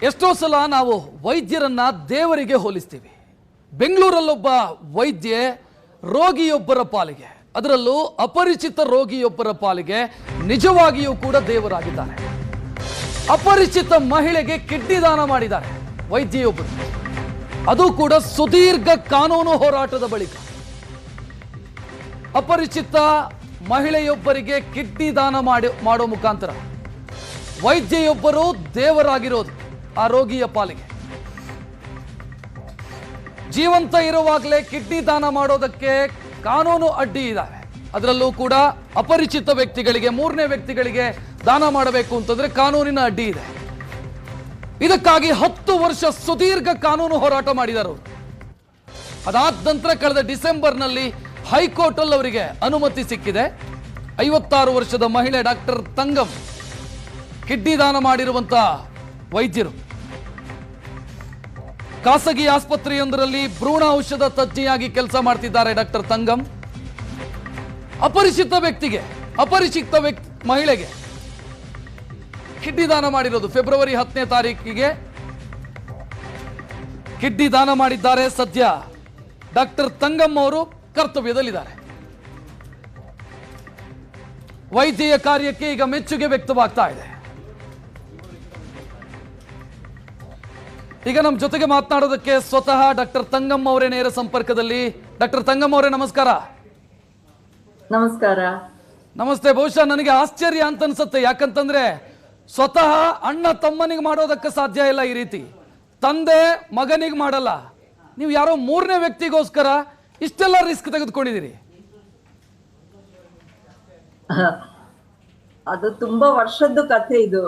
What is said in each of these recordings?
ಎಷ್ಟೋ ಸಲ ನಾವು ವೈದ್ಯರನ್ನ ದೇವರಿಗೆ ಹೋಲಿಸ್ತೀವಿ. ಬೆಂಗಳೂರಲ್ಲೊಬ್ಬ ವೈದ್ಯೆ ರೋಗಿಯೊಬ್ಬರ ಪಾಲಿಗೆ, ಅದರಲ್ಲೂ ಅಪರಿಚಿತ ರೋಗಿಯೊಬ್ಬರ ಪಾಲಿಗೆ ನಿಜವಾಗಿಯೂ ಕೂಡ ದೇವರಾಗಿದ್ದಾರೆ. ಅಪರಿಚಿತ ಮಹಿಳೆಗೆ ಕಿಡ್ನಿ ದಾನ ಮಾಡಿದ್ದಾರೆ ವೈದ್ಯೆಯೊಬ್ಬರು, ಅದು ಕೂಡ ಸುದೀರ್ಘ ಕಾನೂನು ಹೋರಾಟದ ಬಳಿಕ. ಅಪರಿಚಿತ ಮಹಿಳೆಯೊಬ್ಬರಿಗೆ ಕಿಡ್ನಿ ದಾನ ಮಾಡೋ ಮುಖಾಂತರ ವೈದ್ಯೆಯೊಬ್ಬರು ದೇವರಾಗಿರೋದು ಆ ರೋಗಿಯ ಪಾಲಿಗೆ. ಜೀವಂತ ಇರುವಾಗಲೇ ಕಿಡ್ನಿ ದಾನ ಮಾಡೋದಕ್ಕೆ ಕಾನೂನು ಅಡ್ಡಿ ಇದ್ದಾವೆ. ಅದರಲ್ಲೂ ಕೂಡ ಅಪರಿಚಿತ ವ್ಯಕ್ತಿಗಳಿಗೆ, ಮೂರನೇ ವ್ಯಕ್ತಿಗಳಿಗೆ ದಾನ ಮಾಡಬೇಕು ಅಂತಂದ್ರೆ ಕಾನೂನಿನ ಅಡ್ಡಿ ಇದೆ. ಇದಕ್ಕಾಗಿ 10 ವರ್ಷ ಸುದೀರ್ಘ ಕಾನೂನು ಹೋರಾಟ ಮಾಡಿದರು. ಅದಾದ ನಂತರ ಕಳೆದ ಡಿಸೆಂಬರ್ನಲ್ಲಿ ಹೈಕೋರ್ಟ್ ಅಲ್ಲಿ ಅವರಿಗೆ ಅನುಮತಿ ಸಿಕ್ಕಿದೆ. 56 ವರ್ಷದ ಮಹಿಳೆ ಡಾಕ್ಟರ್ ತಂಗಂ, ಕಿಡ್ನಿ ದಾನ ಮಾಡಿರುವಂತಹ ವೈದ್ಯರು. ಖಾಸಗಿ ಆಸ್ಪತ್ರೆಯೊಂದರಲ್ಲಿ ಭ್ರೂಣ ಔಷಧ ತಜ್ಞೆಯಾಗಿ ಕೆಲಸ ಮಾಡ್ತಿದ್ದಾರೆ ಡಾಕ್ಟರ್ ತಂಗಂ. ಅಪರಿಚಿತ ಮಹಿಳೆಗೆ ಕಿಡ್ನಿ ದಾನ ಮಾಡಿರೋದು. ಫೆಬ್ರವರಿ 10ನೇ ತಾರೀಕಿಗೆ ಕಿಡ್ನಿ ದಾನ ಮಾಡಿದ್ದಾರೆ. ಸದ್ಯ ಡಾಕ್ಟರ್ ತಂಗಂ ಅವರು ಕರ್ತವ್ಯದಲ್ಲಿದ್ದಾರೆ. ವೈದ್ಯೆಯ ಕಾರ್ಯಕ್ಕೆ ಈಗ ಮೆಚ್ಚುಗೆ ವ್ಯಕ್ತವಾಗ್ತಾ ಇದೆ. ಈಗ ನಮ್ಮ ಜೊತೆಗೆ ಮಾತನಾಡೋದಕ್ಕೆ ಸ್ವತಃ ಡಾಕ್ಟರ್ ತಂಗಂ ಅವರೇ ನೇರ ಸಂಪರ್ಕದಲ್ಲಿ. ಡಾಕ್ಟರ್ ತಂಗಂ ಅವರೇ ನಮಸ್ಕಾರ. ನಮಸ್ಕಾರ. ನಮಸ್ತೆ. ಬಹುಶಃ ನನಗೆ ಆಶ್ಚರ್ಯ ಅಂತ ಅನ್ಸುತ್ತೆ, ಯಾಕಂತಂದ್ರೆ ಸ್ವತಃ ಅಣ್ಣ ತಮ್ಮನಿಗೆ ಮಾಡೋದಕ್ಕೆ ಸಾಧ್ಯ ಇಲ್ಲ ಈ ರೀತಿ, ತಂದೆ ಮಗನಿಗೆ ಮಾಡಲ್ಲ. ನೀವು ಯಾರೋ ಮೂರನೇ ವ್ಯಕ್ತಿಗೋಸ್ಕರ ಇಷ್ಟೆಲ್ಲ ರಿಸ್ಕ್ ತೆಗೆದುಕೊಂಡಿದ್ದೀರಿ. ಅದು ತುಂಬಾ ವರ್ಷದ ಕಥೆ ಇದು.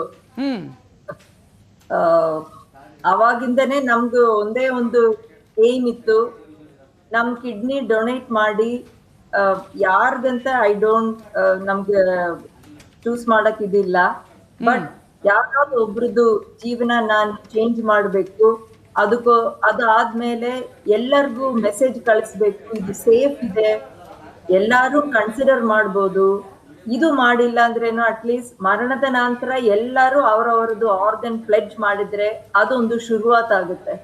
ಅವಾಗಿಂದನೇ ನಮ್ದು ಒಂದೇ ಒಂದು ಏಮ್ ಇತ್ತು, ನಮ್ ಕಿಡ್ನಿ ಡೊನೇಟ್ ಮಾಡಿ ಯಾರ್ದಂತ ನಮ್ಗೆ ಚೂಸ್ ಮಾಡಕ್ ಇದಿಲ್ಲ, ಬಟ್ ಯಾವ್ದಾದ್ರು ಒಬ್ರದ್ದು ಜೀವನ ನಾನು ಚೇಂಜ್ ಮಾಡ್ಬೇಕು, ಅದಾದ್ಮೇಲೆ ಎಲ್ಲರಿಗೂ ಮೆಸೇಜ್ ಕಳಿಸ್ಬೇಕು, ಇದು ಸೇಫ್ ಇದೆ, ಎಲ್ಲಾರು ಕನ್ಸಿಡರ್ ಮಾಡ್ಬೋದು. ಇದು ಮಾಡಿಲ್ಲ ಅಂದ್ರೇನು ಅಟ್ಲೀಸ್ಟ್ ಮರಣದ ನಂತರ ಎಲ್ಲರೂ ಅವರವರದ್ದು ಆರ್ಗನ್ ಪ್ಲೆಡ್ಜ್ ಮಾಡಿದ್ರೆ ಅದೊಂದು ಶುರುವಾತ್ ಆಗುತ್ತೆ.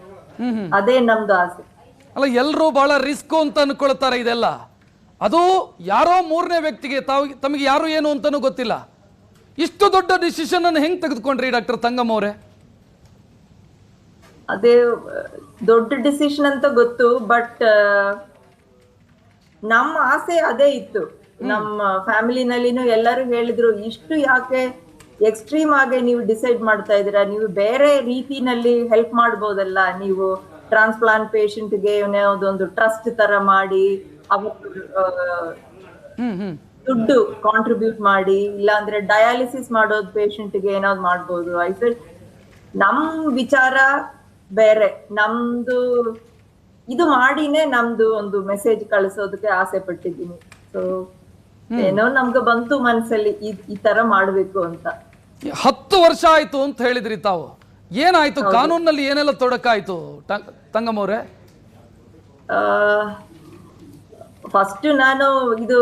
ಅದೇ ನಮ್ದು ಆಸೆ. ಅಲ್ಲ, ಎಲ್ರು ಬಹಳ ರಿಸ್ಕ್ ಅಂತ ಅನ್ಕೊಳ್ತಾರೆ ಇದೆಲ್ಲ. ಅದು ಯಾರೋ ಮೂರನೇ ವ್ಯಕ್ತಿಗೆ, ತಮಗೆ ಯಾರು ಏನು ಅಂತಾನೂ ಗೊತ್ತಿಲ್ಲ. ಇಷ್ಟು ದೊಡ್ಡ ಡಿಸಿಷನ್ ಅನ್ನು ಹೆಂಗ್ ತೆಗೆದುಕೊಂಡ್ರಿ ಡಾಕ್ಟರ್ ತಂಗಂ ಅವರೇ? ಅದೇ ದೊಡ್ಡ ಡಿಸಿಷನ್ ಅಂತ ಗೊತ್ತು, ಬಟ್ ನಮ್ಮ ಆಸೆ ಅದೇ ಇತ್ತು. ನಮ್ಮ ಫ್ಯಾಮಿಲಿನಲ್ಲಿನೂ ಎಲ್ಲರೂ ಹೇಳಿದ್ರು, ಇಷ್ಟು ಯಾಕೆ ಎಕ್ಸ್ಟ್ರೀಮ್ ಆಗಿ ನೀವು ಡಿಸೈಡ್ ಮಾಡ್ತಾ ಇದ್ದೀರಾ, ನೀವು ಬೇರೆ ರೀತಿನಲ್ಲಿ ಹೆಲ್ಪ್ ಮಾಡ್ಬೋದಲ್ಲ, ನೀವು ಟ್ರಾನ್ಸ್ಪ್ಲಾಂಟ್ ಪೇಷಂಟ್ಗೆ ಯಾವುದೊಂದು ಟ್ರಸ್ಟ್ ತರ ಮಾಡಿ ದುಡ್ಡು ಕಾಂಟ್ರಿಬ್ಯೂಟ್ ಮಾಡಿ, ಇಲ್ಲಾಂದ್ರೆ ಡಯಾಲಿಸಿಸ್ ಮಾಡೋದು ಪೇಷಂಟ್ಗೆ ಏನಾದ್ರು ಮಾಡ್ಬೋದು. ಐ ನಮ್ ವಿಚಾರ ಬೇರೆ, ನಮ್ದು ಇದು ಮಾಡಿನೇ ನಮ್ದು ಒಂದು ಮೆಸೇಜ್ ಕಳಿಸೋದಕ್ಕೆ ಆಸೆ ಪಟ್ಟಿದ್ದೀನಿ. ಸೊ ಏನೋ ನಮ್ಗೆ ಬಂತು ಮನಸ್ಸಲ್ಲಿ ಈ ತರ ಮಾಡ್ಬೇಕು ಅಂತ. 10 ವರ್ಷ ಆಯ್ತು ಅಂತ ಹೇಳಿದ್ರಿ ತಾವು. ಏನಾಯ್ತು ಕಾನೂನಲ್ಲಿ, ಏನೆಲ್ಲ ತೊಡಕಾಯ್ತು ತಂಗಂ ಅವರೇ? ಫಸ್ಟ್ ನಾನು ಇದು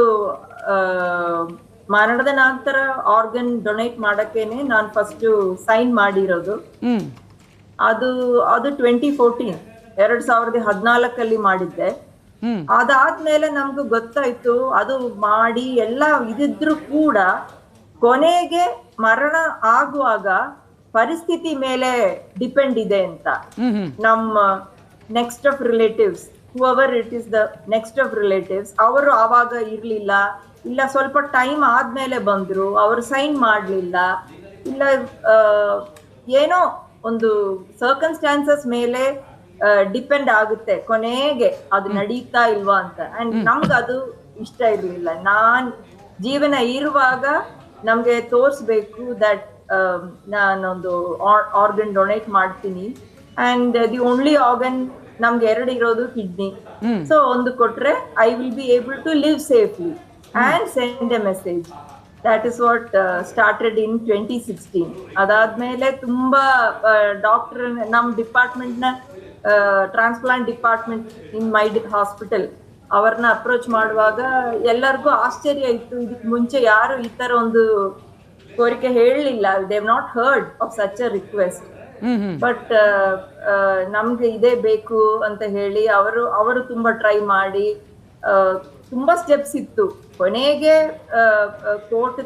ಮರಣದ ನಂತರ ಆರ್ಗನ್ ಡೊನೇಟ್ ಮಾಡಕ್ಕೇನೆ ನಾನು ಫಸ್ಟ್ ಸೈನ್ ಮಾಡಿರೋದು. ಅದು 2014 2014 ಮಾಡಿದ್ದೆ. ಅದಾದ್ಮೇಲೆ ನಮ್ಗೂ ಗೊತ್ತಾಯ್ತು, ಅದು ಮಾಡಿ ಎಲ್ಲ ಇದಿದ್ರು ಕೂಡ ಕೊನೆಗೆ ಮರಣ ಆಗುವಾಗ ಪರಿಸ್ಥಿತಿ ಮೇಲೆ ಡಿಪೆಂಡ್ ಇದೆ ಅಂತ. ನಮ್ಮ next of relatives, whoever it is the next of relatives, ಅವರು ಆವಾಗ ಇರ್ಲಿಲ್ಲ, ಇಲ್ಲ ಸ್ವಲ್ಪ ಟೈಮ್ ಆದ್ಮೇಲೆ ಬಂದ್ರು, ಅವರು ಸೈನ್ ಮಾಡ್ಲಿಲ್ಲ, ಇಲ್ಲ ಏನೋ ಒಂದು ಸರ್ಕಮ್ಸ್ಟಾನ್ಸಸ್ ಮೇಲೆ ಡಿಪೆಂಡ್ ಆಗುತ್ತೆ ಕೊನೆಗೆ ಅದು ನಡೀತಾ ಇಲ್ವಾ ಅಂತ. ಅಂಡ್ ನಮ್ಗೆ ಅದು ಇಷ್ಟ ಇರ್ಲಿಲ್ಲ. ನಾನ್ ಜೀವನ ಇರುವಾಗ ನಮ್ಗೆ ತೋರ್ಸ್ಬೇಕು ದಟ್ ನಾನೊಂದು ಆರ್ಗನ್ ಡೊನೇಟ್ ಮಾಡ್ತೀನಿ. ಅಂಡ್ ದಿ ಓನ್ಲಿ ಆರ್ಗನ್ ನಮ್ಗೆ 2 ಇರೋದು ಕಿಡ್ನಿ. ಸೊ ಒಂದು ಕೊಟ್ರೆ I will be able to live safely and send a message. That is what started in 2016. ಅದಾದ್ಮೇಲೆ ತುಂಬಾ ಡಾಕ್ಟರ್, ನಮ್ ಡಿಪಾರ್ಟ್ಮೆಂಟ್ ನ transplant department in my hospital ಅವ್ರನ್ನ ಅಪ್ರೋಚ್ ಮಾಡುವಾಗ ಎಲ್ಲರಿಗೂ ಆಶ್ಚರ್ಯ ಇತ್ತು. ಇದಕ್ ಮುಂಚೆ ಯಾರು ಈ ತರ ಒಂದು ಕೋರಿಕೆ ಹೇಳಲಿಲ್ಲ. They have not heard of such a request. But ನಮ್ಗೆ ಇದೇ ಬೇಕು ಅಂತ ಹೇಳಿ ಅವರು ತುಂಬಾ ಟ್ರೈ ಮಾಡಿ ತುಂಬಾ ಸ್ಟೆಪ್ಸ್ ಇತ್ತು, ಕೊನೆಗೆ ಕೋರ್ಟ್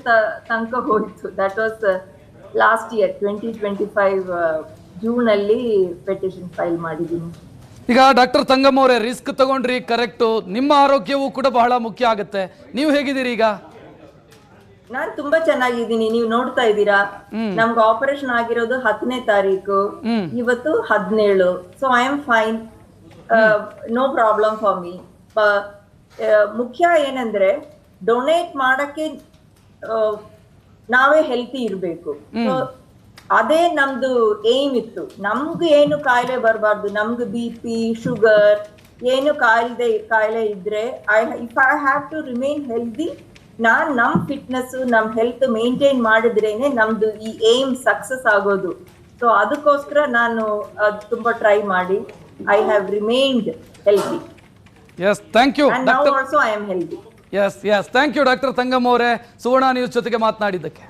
ತನಕ ಹೋಯ್ತು. That was last year 2025 June ಅಲ್ಲಿ ಪೆಟಿಷನ್ ಫೈಲ್ ಮಾಡಿದ್ದೀನಿ. ಈಗ ಡಾಕ್ಟರ್ ತಂಗಮ್ಮ ಅವರೇ, ರಿಸ್ಕ್ ತಗೊಂಡ್ರಿ, ಕರೆಕ್ಟು. ನಿಮ್ಮ ಆರೋಗ್ಯವೂ ಕೂಡ ಬಹಳ ಮುಖ್ಯ ಆಗುತ್ತೆ. ನೀವು ಹೇಗಿದ್ದೀರಿ ಈಗ? ನಾನ್ ತುಂಬಾ ಚೆನ್ನಾಗಿದ್ದೀನಿ. ನೀವು ನೋಡ್ತಾ ಇದ್ದೀರಾ, ನಮ್ಗೆ ಆಪರೇಷನ್ ಆಗಿರೋದು 10ನೇ ತಾರೀಕು, ಇವತ್ತು 17. So I am fine, no problem for me. ಮುಖ್ಯ ಏನಂದ್ರೆ ಡೊನೇಟ್ ಮಾಡಕ್ಕೆ ನಾವೇ ಹೆಲ್ತಿ ಇರ್ಬೇಕು. ಅದೇ ನಮ್ದು ಏಮ್ ಇತ್ತು. ನಮ್ಗೆ ಏನು ಕಾಯಿಲೆ ಬರಬಾರ್ದು, ನಮ್ಗೆ BP, ಶುಗರ್ ಏನು ಕಾಯಿಲೆ ಇದ್ರೆ if I have to remain healthy, ನಮ್ ಫಿಟ್ನೆಸ್ ನಮ್ ಹೆಲ್ತ್ ಮೇಂಟೈನ್ ಮಾಡಿದ್ರೇನೆ ನಮ್ದು ಈ ಏಮ್ ಸಕ್ಸಸ್ ಆಗೋದು. ಸೊ ಅದಕ್ಕೋಸ್ಕರ ನಾನು ತುಂಬಾ ಟ್ರೈ ಮಾಡಿ I have remained healthy. Yes, thank you. And now also I am healthy. Yes, thank you doctor Thangamma ಅವರೇ, ಸುವರ್ಣ ನ್ಯೂಸ್ ಜೊತೆಗೆ ಮಾತನಾಡಿದ್ದಕ್ಕೆ.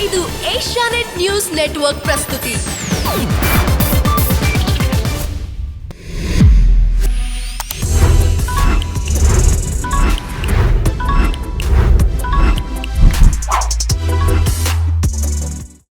ಇದು ಏಷ್ಯಾನೆಟ್ ನ್ಯೂಸ್ ನೆಟ್ವರ್ಕ್ ಪ್ರಸ್ತುತಿ.